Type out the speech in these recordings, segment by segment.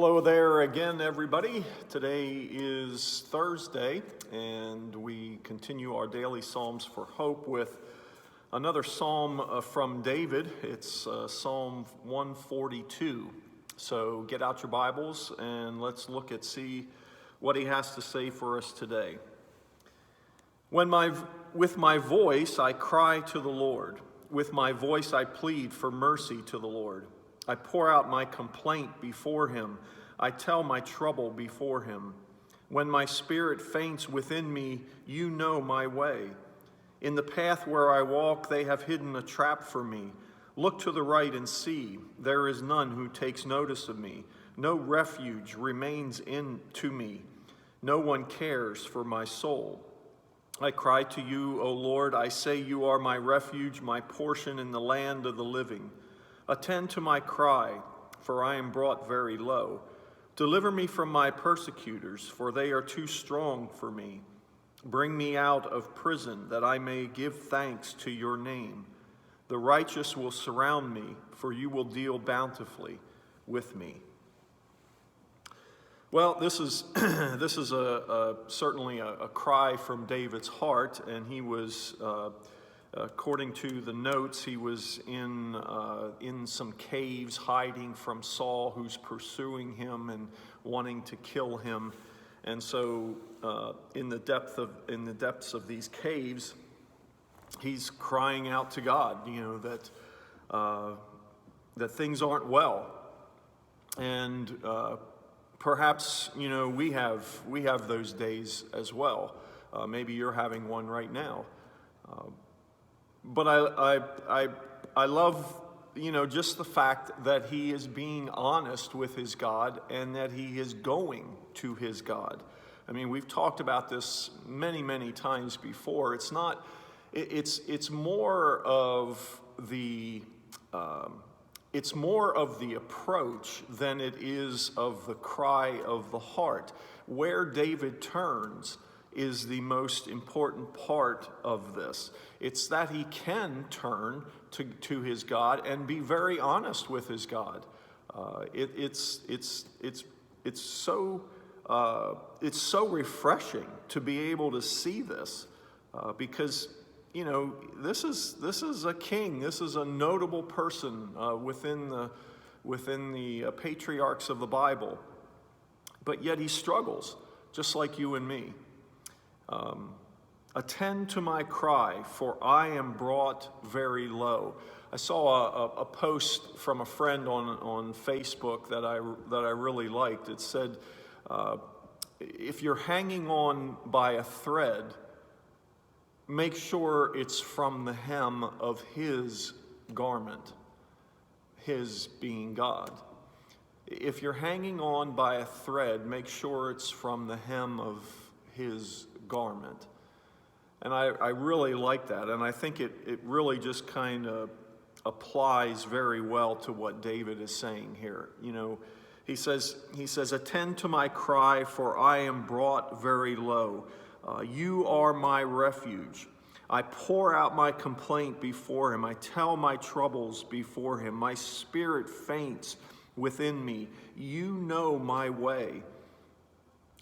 Hello there again, everybody. Today is Thursday, and we continue our daily Psalms for Hope with another psalm from David. It's Psalm 142. So get out your Bibles and let's see what he has to say for us today. With my voice I cry to the Lord. With my voice I plead for mercy to the Lord. I pour out my complaint before him. I tell my trouble before him. When my spirit faints within me, you know my way. In the path where I walk, they have hidden a trap for me. Look to the right and see. There is none who takes notice of me. No refuge remains to me. No one cares for my soul. I cry to you, O Lord. I say you are my refuge, my portion in the land of the living. Attend to my cry, for I am brought very low. Deliver me from my persecutors, for they are too strong for me. Bring me out of prison, that I may give thanks to your name. The righteous will surround me, for you will deal bountifully with me. Well, this is certainly a cry from David's heart, and he was. According to the notes, he was in some caves hiding from Saul, who's pursuing him and wanting to kill him. And so, in the depths of these caves, he's crying out to God, that things aren't well. And perhaps we have those days as well. Maybe you're having one right now. But I love, just the fact that he is being honest with his God and that he is going to his God. I mean, we've talked about this many, many times before. It's more of the approach than it is of the cry of the heart. Where David turns is the most important part of this. It's that he can turn to his God and be very honest with his God. It's so refreshing to be able to see this because this is a king. This is a notable person within the patriarchs of the Bible, but yet he struggles just like you and me. Attend to my cry, for I am brought very low. I saw a post from a friend on Facebook that I really liked. It said, if you're hanging on by a thread, make sure it's from the hem of his garment, his being God. If you're hanging on by a thread, make sure it's from the hem of his garment. And I really like that, and I think it really just kind of applies very well to what David is saying here. He says, attend to my cry, for I am brought very low. You are my refuge. I pour out my complaint before him. I tell my troubles before him. My spirit faints within me. You know my way.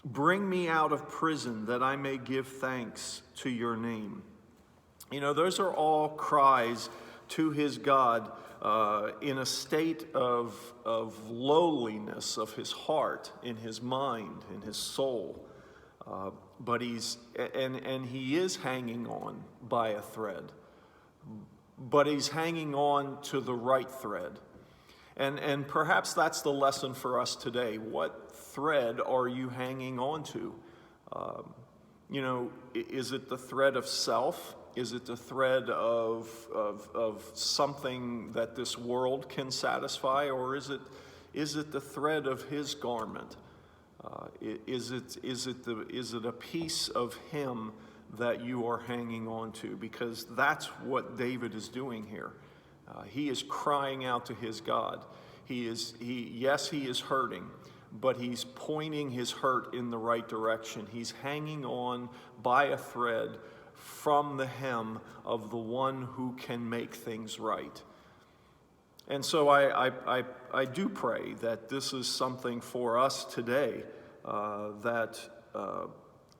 Bring me out of prison, that I may give thanks to your name. Those are all cries to his God in a state of lowliness of his heart, in his mind, in his soul. But he is hanging on by a thread. But he's hanging on to the right thread. And perhaps that's the lesson for us today. What thread are you hanging on to? Is it the thread of self? Is it the thread of something that this world can satisfy? Or is it the thread of his garment? Is it a piece of him that you are hanging on to? Because that's what David is doing here. He is crying out to his God. He is hurting, but he's pointing his hurt in the right direction. He's hanging on by a thread from the hem of the one who can make things right. And so I do pray that this is something for us today, that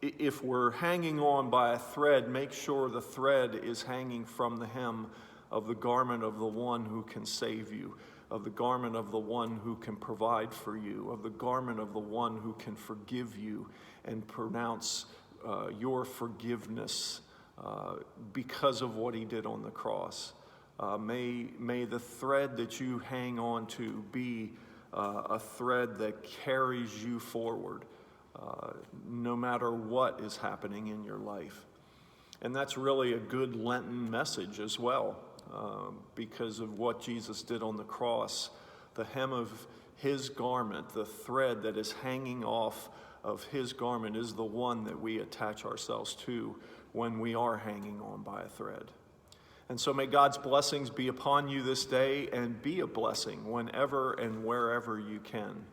if we're hanging on by a thread, make sure the thread is hanging from the hem of the garment of the one who can save you, of the garment of the one who can provide for you, of the garment of the one who can forgive you and pronounce your forgiveness because of what he did on the cross. May the thread that you hang on to be a thread that carries you forward, no matter what is happening in your life. And that's really a good Lenten message as well, because of what Jesus did on the cross. The hem of his garment, the thread that is hanging off of his garment, is the one that we attach ourselves to when we are hanging on by a thread. And so may God's blessings be upon you this day, and be a blessing whenever and wherever you can.